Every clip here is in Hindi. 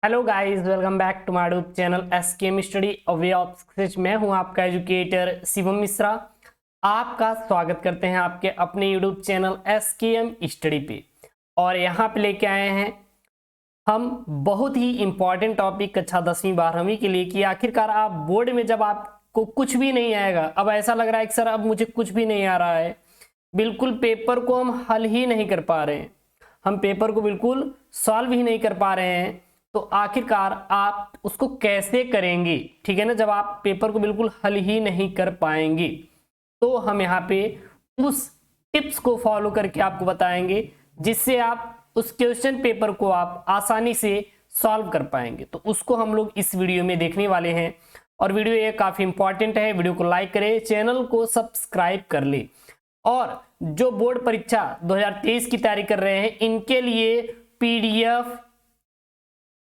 Hello guys, welcome back to my YouTube channel SKM study a way of success. मैं हूं आपका एजुकेटर शिवम मिश्रा। आपका स्वागत करते हैं आपके अपने यूट्यूब चैनल एसकेएम स्टडी पे। और यहां पे लेके आए हैं हम बहुत ही इंपॉर्टेंट टॉपिक कक्षा 10वीं 12वीं के लिए कि आखिरकार आप बोर्ड में जब आपको कुछ भी नहीं आएगा, अब ऐसा लग रहा है कि सर अब मुझे कुछ भी नहीं आ रहा है, बिल्कुल पेपर को हम हल ही नहीं कर पा रहे हैं, हम पेपर को बिल्कुल सॉल्व ही नहीं कर पा रहे हैं, तो आखिरकार आप उसको कैसे करेंगे। ठीक है ना, जब आप पेपर को बिल्कुल हल ही नहीं कर पाएंगे तो हम यहाँ पे उस टिप्स को फॉलो करके आपको बताएंगे जिससे आप उस क्वेश्चन पेपर को आप आसानी से सॉल्व कर पाएंगे। तो उसको हम लोग इस वीडियो में देखने वाले हैं और वीडियो ये काफी इंपॉर्टेंट है। वीडियो को लाइक करें, चैनल को सब्सक्राइब कर ले। और जो बोर्ड परीक्षा 2023 की तैयारी कर रहे हैं इनके लिए पीडीएफ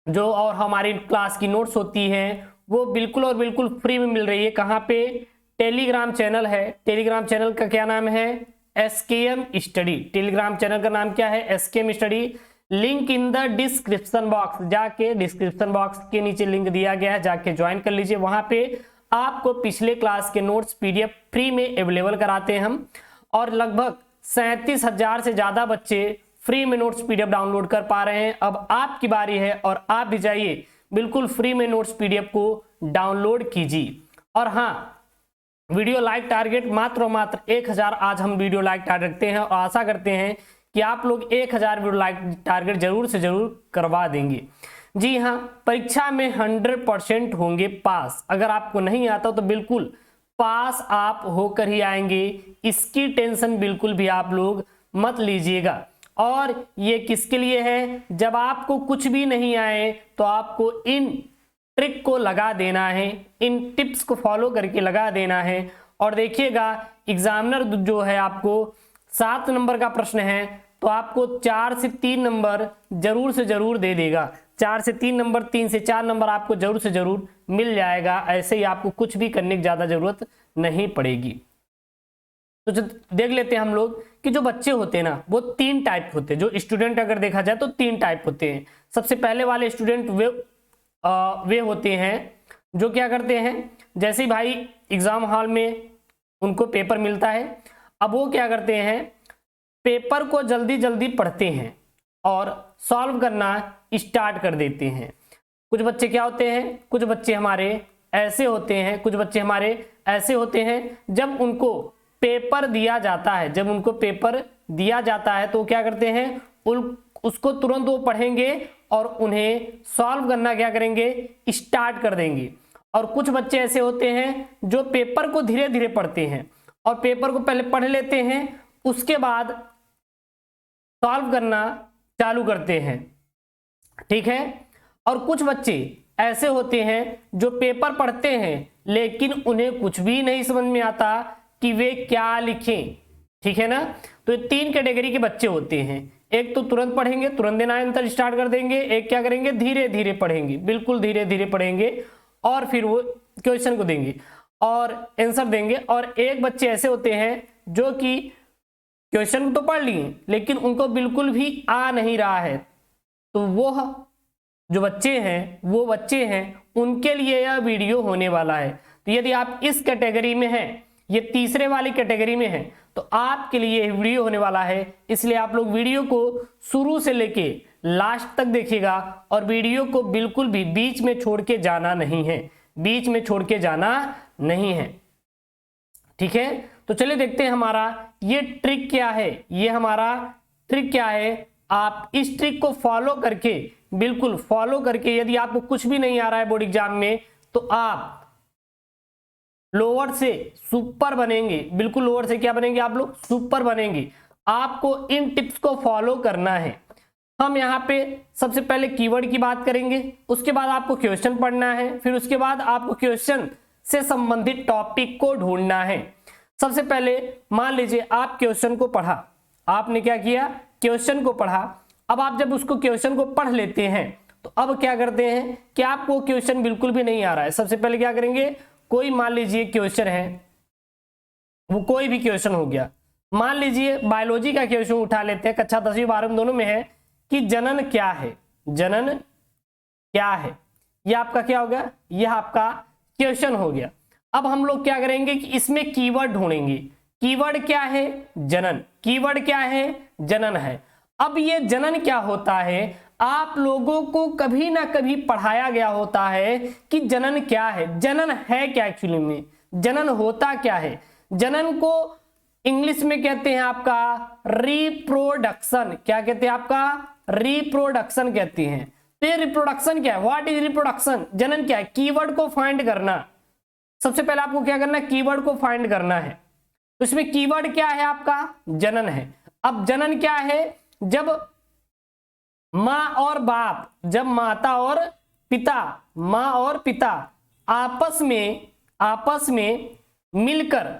जो और हमारी क्लास की नोट्स होती हैं वो बिल्कुल और बिल्कुल फ्री में मिल रही है। कहाँ पे? टेलीग्राम चैनल है। टेलीग्राम चैनल का क्या नाम है? SKM study. टेलीग्राम चैनल का नाम क्या है? SKM study. Link in the description box, जाके डिस्क्रिप्शन बॉक्स के नीचे लिंक दिया गया है, जाके ज्वाइन कर लीजिए। वहां पे आपको पिछले क्लास के नोट्स पीडीएफ फ्री में अवेलेबल कराते हैं हम, और लगभग 37,000 से ज्यादा बच्चे फ्री में नोट्स पीडीएफ डाउनलोड कर पा रहे हैं। अब आपकी बारी है और आप भी जाइए बिल्कुल फ्री में नोट्स पीडीएफ को डाउनलोड कीजिए। और हाँ, वीडियो लाइक टारगेट मात्र और मात्र 1000 आज हम वीडियो लाइक टारगेट रखते हैं और आशा करते हैं कि आप लोग 1000 वीडियो लाइक टारगेट जरूर से जरूर करवा देंगे। जी हाँ, परीक्षा में 100% होंगे पास। अगर आपको नहीं आता तो बिल्कुल पास आप होकर ही आएंगे, इसकी टेंशन बिल्कुल भी आप लोग मत लीजिएगा। और ये किसके लिए है? जब आपको कुछ भी नहीं आए तो आपको इन ट्रिक को लगा देना है, इन टिप्स को फॉलो करके लगा देना है। और देखिएगा, एग्जामिनर जो है आपको 7 नंबर का प्रश्न है तो आपको 4 से 3 नंबर जरूर से जरूर दे देगा। 4 से 3 नंबर, 3 से 4 नंबर आपको जरूर से जरूर मिल जाएगा। ऐसे ही आपको कुछ भी करने की ज्यादा जरूरत नहीं पड़ेगी। तो देख लेते हैं हम लोग कि जो बच्चे होते हैं ना वो 3 टाइप होते हैं। जो स्टूडेंट अगर देखा जाए तो 3 टाइप होते हैं। सबसे पहले वाले स्टूडेंट वे होते हैं जो क्या करते हैं, जैसे ही भाई एग्जाम हॉल में उनको पेपर मिलता है, अब वो क्या करते हैं, पेपर को जल्दी जल्दी पढ़ते हैं और सॉल्व करना स्टार्ट कर देते हैं। कुछ बच्चे क्या होते हैं, कुछ बच्चे हमारे ऐसे होते हैं, कुछ बच्चे हमारे ऐसे होते हैं जब उनको पेपर दिया जाता है, जब उनको पेपर दिया जाता है तो क्या करते हैं, उसको तुरंत वो पढ़ेंगे और उन्हें सॉल्व करना क्या करेंगे, स्टार्ट कर देंगे। और कुछ बच्चे ऐसे होते हैं जो पेपर को धीरे धीरे पढ़ते हैं और पेपर को पहले पढ़ लेते हैं उसके बाद सॉल्व करना चालू करते हैं। ठीक है। और कुछ बच्चे ऐसे होते हैं जो पेपर पढ़ते हैं लेकिन उन्हें कुछ भी नहीं समझ में आता कि वे क्या लिखें। ठीक है ना। तो ये 3 कैटेगरी के बच्चे होते हैं। एक तो तुरंत पढ़ेंगे, तुरंत देना आंसर स्टार्ट कर देंगे। एक क्या करेंगे, धीरे धीरे पढ़ेंगे, बिल्कुल धीरे धीरे पढ़ेंगे और फिर वो क्वेश्चन को देंगे और आंसर देंगे। और एक बच्चे ऐसे होते हैं जो कि क्वेश्चन तो पढ़ लिए लेकिन उनको बिल्कुल भी आ नहीं रहा है। तो वो जो बच्चे हैं उनके लिए यह वीडियो होने वाला है। तो यदि आप इस कैटेगरी में हैं, ये तीसरे वाली कैटेगरी में है, तो आपके लिए वीडियो होने वाला है। इसलिए आप लोग वीडियो को शुरू से लेके लास्ट तक देखिएगा और वीडियो को बिल्कुल भी बीच में छोड़ के जाना नहीं है, बीच में छोड़ के जाना नहीं है। ठीक है। तो चलिए देखते हैं हमारा ये ट्रिक क्या है। ये हमारा ट्रिक क्या है, आप इस ट्रिक को फॉलो करके, बिल्कुल फॉलो करके, यदि आपको कुछ भी नहीं आ रहा है बोर्ड एग्जाम में तो आप लोअर से सुपर बनेंगे। बिल्कुल लोअर से क्या बनेंगे, आप लोग सुपर बनेंगे। आपको इन टिप्स को फॉलो करना है। हम यहाँ पे सबसे पहले कीवर्ड की बात करेंगे, उसके बाद आपको क्वेश्चन पढ़ना है, फिर उसके बाद आपको क्वेश्चन से संबंधित टॉपिक को ढूंढना है। सबसे पहले मान लीजिए आप क्वेश्चन को पढ़ा, आपने क्या किया, क्वेश्चन को पढ़ा। अब आप जब उसको क्वेश्चन को पढ़ लेते हैं तो अब क्या करते हैं कि आपको क्वेश्चन बिल्कुल भी नहीं आ रहा है। सबसे पहले क्या करेंगे, कोई मान लीजिए क्वेश्चन है, वो कोई भी क्वेश्चन हो गया, मान लीजिए बायोलॉजी का क्वेश्चन उठा लेते हैं, कक्षा 10वीं 12वीं दोनों में है कि जनन क्या है, जनन क्या है। यह आपका क्या हो गया, यह आपका क्वेश्चन हो गया। अब हम लोग क्या करेंगे कि इसमें कीवर्ड ढूंढेंगे। कीवर्ड क्या है, जनन। कीवर्ड क्या है, जनन है। अब ये जनन क्या होता है, आप लोगों को कभी ना कभी पढ़ाया गया होता है कि जनन क्या है, जनन है क्या, एक्चुअली में जनन होता क्या है। जनन को इंग्लिश में कहते हैं आपका रिप्रोडक्शन। क्या कहते हैं आपका, रिप्रोडक्शन कहते हैं। तो ये रिप्रोडक्शन क्या है, व्हाट इज रिप्रोडक्शन, जनन क्या है, कीवर्ड को फाइंड करना। सबसे पहले आपको क्या करना है, कीवर्ड को फाइंड करना है। तो इसमें कीवर्ड क्या है आपका, जनन है। अब जनन क्या है, जब मां और बाप, जब माता और पिता, मां और पिता आपस में मिलकर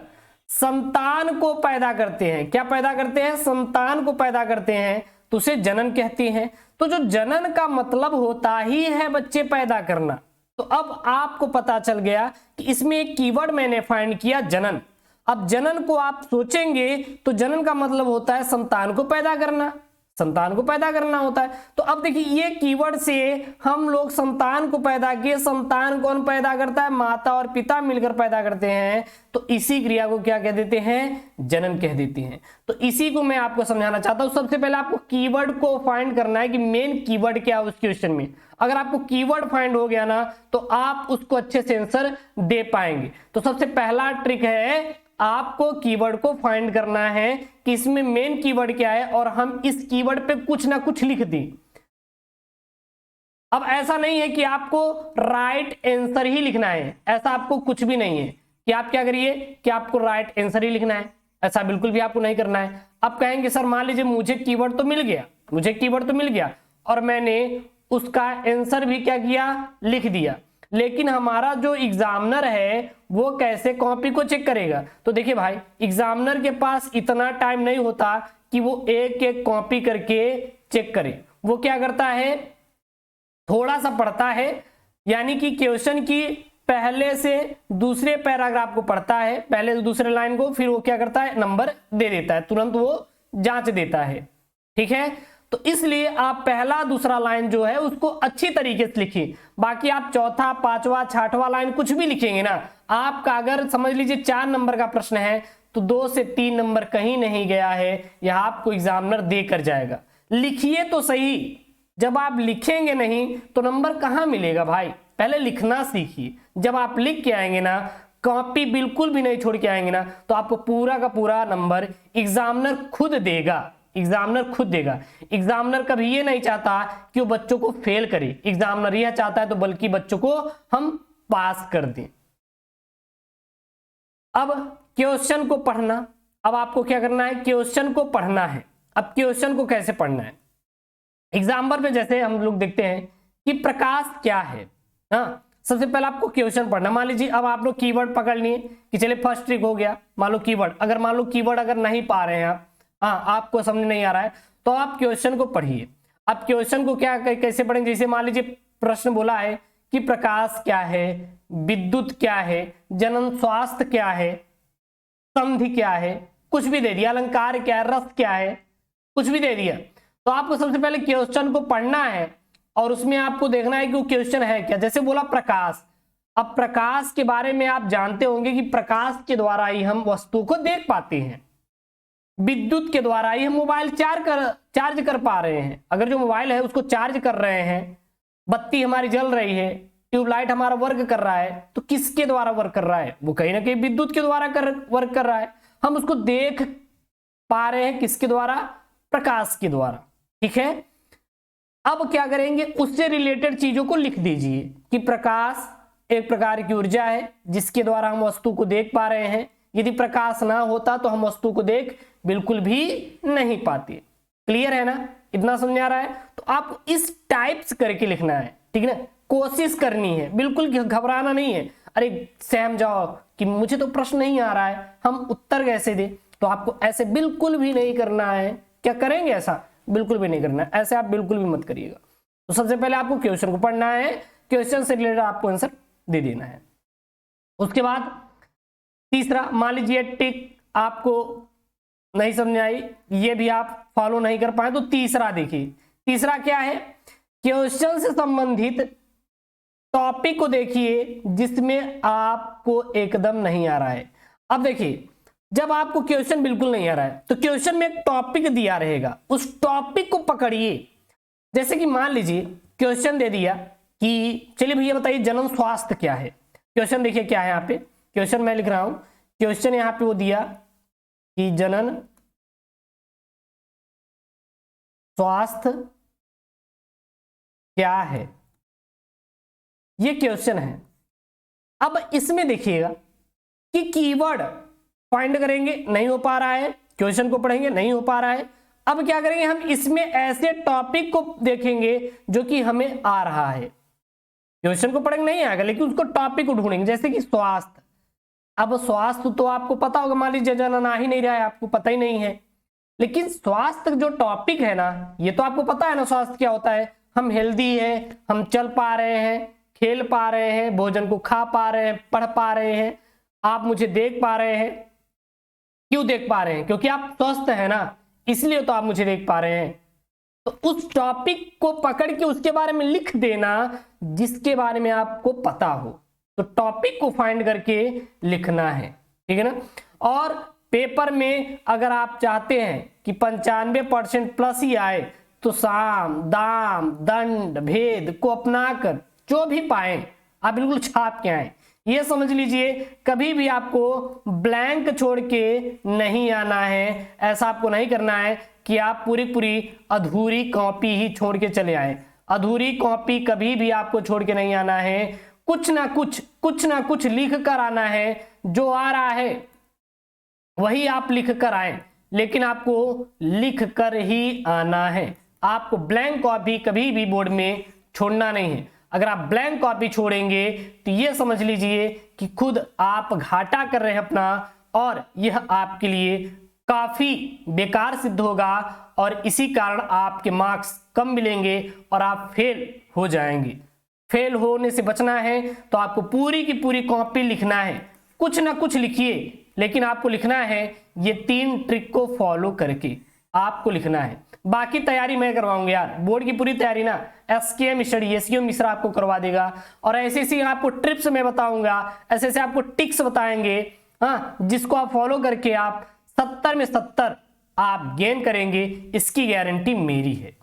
संतान को पैदा करते हैं। क्या पैदा करते हैं, संतान को पैदा करते हैं, तो उसे जनन कहते हैं। तो जो जनन का मतलब होता ही है बच्चे पैदा करना। तो अब आपको पता चल गया कि इसमें एक कीवर्ड मैंने फाइंड किया, जनन। अब जनन को आप सोचेंगे तो जनन का मतलब होता है संतान को पैदा करना, संतान को पैदा करना होता है। तो अब देखिए ये कीवर्ड से हम लोग संतान को पैदा किए। संतान कौन पैदा करता है, माता और पिता मिलकर पैदा करते हैं। तो इसी क्रिया को क्या कह देते हैं, जनन कह देते हैं। तो इसी को मैं आपको समझाना चाहता हूं। सबसे पहले आपको कीवर्ड को फाइंड करना है कि मेन कीवर्ड क्या है उस क्वेश्चन में। अगर आपको कीवर्ड फाइंड हो गया ना तो आप उसको अच्छे से आंसर दे पाएंगे। तो सबसे पहला ट्रिक है, आपको कीवर्ड को फाइंड करना है कि इसमें मेन कीवर्ड क्या है और हम इस कीवर्ड पे कुछ ना कुछ लिख दें। अब ऐसा नहीं है कि आपको राइट आंसर ही लिखना है, ऐसा आपको कुछ भी नहीं है कि आप क्या करिए कि आपको राइट आंसर ही लिखना है, ऐसा बिल्कुल भी आपको नहीं करना है। आप कहेंगे सर मान लीजिए मुझे कीवर्ड तो मिल गया, मुझे कीवर्ड तो मिल गया और मैंने उसका आंसर भी क्या किया, लिख दिया, लेकिन हमारा जो एग्जामिनर है वो कैसे कॉपी को चेक करेगा। तो देखिए भाई, एग्जामिनर के पास इतना टाइम नहीं होता कि वो एक एक कॉपी करके चेक करे। वो क्या करता है, थोड़ा सा पढ़ता है, यानी कि क्वेश्चन की पहले से दूसरे पैराग्राफ को पढ़ता है, पहले से दूसरे लाइन को, फिर वो क्या करता है, नंबर दे देता है, तुरंत वो जांच देता है। ठीक है, तो इसलिए आप पहला दूसरा लाइन जो है उसको अच्छी तरीके से लिखिए। बाकी आप चौथा, पांचवा, छठवां लाइन कुछ भी लिखेंगे ना, आपका अगर समझ लीजिए 4 नंबर का प्रश्न है तो 2 से 3 नंबर कहीं नहीं गया है, यह आपको एग्जामिनर देकर जाएगा। लिखिए तो सही, जब आप लिखेंगे नहीं तो नंबर कहां मिलेगा भाई, पहले लिखना सीखिए। जब आप लिख के आएंगे ना, कॉपी बिल्कुल भी नहीं छोड़ के आएंगे ना, तो आपको पूरा का पूरा नंबर एग्जामिनर खुद देगा, एग्जामिनर खुद देगा। एग्जामिनर कभी ये नहीं चाहता कि वो बच्चों को फेल करे, एग्जामिनर यह चाहता है तो बल्कि बच्चों को हम पास कर दें। अब क्वेश्चन को पढ़ना, अब आपको क्या करना है, क्वेश्चन को पढ़ना है। अब क्वेश्चन को कैसे पढ़ना है, एग्जाम्पल पे जैसे हम लोग देखते हैं कि प्रकाश क्या है। हाँ, सबसे पहले आपको क्वेश्चन पढ़ना। मान लीजिए अब आप लोग कीवर्ड पकड़ लिए कि चलिए फर्स्ट ट्रिक हो गया, मान लो कीवर्ड, अगर मान लो कीवर्ड अगर नहीं पा रहे हैं आप, हाँ आपको समझ नहीं आ रहा है, तो आप क्वेश्चन को पढ़िए। अब क्वेश्चन को क्या कैसे पढ़ेंगे, जैसे मान लीजिए प्रश्न बोला है कि प्रकाश क्या है, विद्युत क्या है, जनन स्वास्थ्य क्या है, संधि क्या है, कुछ भी दे दिया, अलंकार क्या है, रस क्या है, कुछ भी दे दिया। तो आपको सबसे पहले क्वेश्चन को पढ़ना है और उसमें आपको देखना है कि वो क्वेश्चन है क्या। जैसे बोला प्रकाश, अब प्रकाश के बारे में आप जानते होंगे कि प्रकाश के द्वारा ही हम वस्तु को देख पाते हैं, विद्युत के द्वारा ही हम मोबाइल चार्ज कर पा रहे हैं। अगर जो मोबाइल है उसको चार्ज कर रहे हैं, बत्ती हमारी जल रही है, ट्यूबलाइट हमारा वर्क कर रहा है, तो किसके द्वारा वर्क कर रहा है, वो कहीं ना कहीं विद्युत के द्वारा वर्क कर रहा है। हम उसको देख पा रहे हैं किसके द्वारा, प्रकाश के द्वारा। ठीक है, अब क्या करेंगे, उससे रिलेटेड चीजों को लिख दीजिए कि प्रकाश एक प्रकार की ऊर्जा है जिसके द्वारा हम वस्तु को देख पा रहे हैं। यदि प्रकाश ना होता तो हम वस्तु को देख बिल्कुल भी नहीं पाते। क्लियर है ना, इतना समझ आ रहा है। तो आप इस टाइप्स करके लिखना है, ठीक है ना, कोशिश करनी है, बिल्कुल घबराना नहीं है। अरे सहम जाओ कि मुझे तो प्रश्न नहीं आ रहा है, हम उत्तर कैसे दे, तो आपको ऐसे बिल्कुल भी नहीं करना है। क्या करेंगे, ऐसा बिल्कुल भी नहीं करना है, ऐसे आप बिल्कुल भी मत करिएगा। तो सबसे पहले आपको क्वेश्चन को पढ़ना है, क्वेश्चन से रिलेटेड आपको आंसर दे देना है। उसके बाद तीसरा, मान लीजिए टिक आपको नहीं समझ आई, ये भी आप फॉलो नहीं कर पाए, तो तीसरा देखिए, तीसरा क्या है, क्वेश्चन से संबंधित टॉपिक को देखिए जिसमें आपको एकदम नहीं आ रहा है। अब देखिए, जब आपको क्वेश्चन बिल्कुल नहीं आ रहा है तो क्वेश्चन में एक टॉपिक दिया रहेगा, उस टॉपिक को पकड़िए। जैसे कि मान लीजिए क्वेश्चन दे दिया कि चलिए भैया बताइए जनन स्वास्थ्य क्या है। क्वेश्चन देखिए क्या है, यहाँ पे क्वेश्चन मैं लिख रहा हूं। क्वेश्चन यहाँ पे वो दिया कि जनन स्वास्थ्य क्या है, ये क्वेश्चन है। अब इसमें देखिएगा कि कीवर्ड फाइंड करेंगे, नहीं हो पा रहा है। क्वेश्चन को पढ़ेंगे, नहीं हो पा रहा है। अब क्या करेंगे, हम इसमें ऐसे टॉपिक को देखेंगे जो कि हमें आ रहा है। क्वेश्चन को पढ़ेंगे, नहीं आएगा, लेकिन उसको टॉपिक को ढूंढेंगे। जैसे कि स्वास्थ्य, अब स्वास्थ्य तो आपको पता होगा, मान लीजिए जनन आ ही नहीं रहा है, आपको पता ही नहीं है, लेकिन स्वास्थ्य जो टॉपिक है ना, ये तो आपको पता है ना स्वास्थ्य क्या होता है। हम हेल्दी हैं, हम चल पा रहे हैं, खेल पा रहे हैं, भोजन को खा पा रहे हैं, पढ़ पा रहे हैं, आप मुझे देख पा रहे हैं। क्यों देख पा रहे हैं? क्योंकि आप स्वस्थ है ना, इसलिए तो आप मुझे देख पा रहे हैं। तो उस टॉपिक को पकड़ के उसके बारे में लिख देना जिसके बारे में आपको पता हो। तो टॉपिक को फाइंड करके लिखना है, ठीक है ना। और पेपर में अगर आप चाहते हैं कि 95% प्लस ही आए तो साम, दाम, दंड, भेद को अपनाकर जो भी पाए आप बिल्कुल छाप के आए। ये समझ लीजिए, कभी भी आपको ब्लैंक छोड़ के नहीं आना है। ऐसा आपको नहीं करना है कि आप पूरी अधूरी कॉपी ही छोड़ के चले आए। अधूरी कॉपी कभी भी आपको छोड़ के नहीं आना है। कुछ ना कुछ लिख कर आना है। जो आ रहा है वही आप लिख कर आए, लेकिन आपको लिख कर ही आना है। आपको ब्लैंक कॉपी कभी भी बोर्ड में छोड़ना नहीं है। अगर आप ब्लैंक कॉपी छोड़ेंगे तो ये समझ लीजिए कि खुद आप घाटा कर रहे हैं अपना, और यह आपके लिए काफी बेकार सिद्ध होगा, और इसी कारण आपके मार्क्स कम मिलेंगे और आप फेल हो जाएंगे। फेल होने से बचना है तो आपको पूरी की पूरी कॉपी लिखना है। कुछ ना कुछ लिखिए, लेकिन आपको लिखना है ये 3 ट्रिक को फॉलो करके आपको लिखना है। बाकी तैयारी मैं करवाऊंगा यार, बोर्ड की पूरी तैयारी ना एसकेएम स्टडी, एसकेएम मिश्रा आपको करवा देगा। और ऐसे ऐसे आपको ट्रिप्स में बताऊंगा, ऐसे ऐसे आपको टिक्स बताएंगे, हाँ, जिसको आप फॉलो करके आप 70 में 70 आप गेन करेंगे, इसकी गारंटी मेरी है।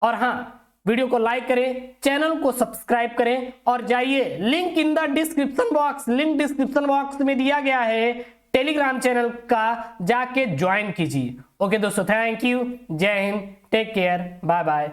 और हाँ, वीडियो को लाइक करें, चैनल को सब्सक्राइब करें, और जाइए link in the description box, link description box में दिया गया है, टेलीग्राम चैनल का जाके ज्वाइन कीजिए। ओके दोस्तों, थैंक यू, जय हिंद, टेक केयर, बाय बाय।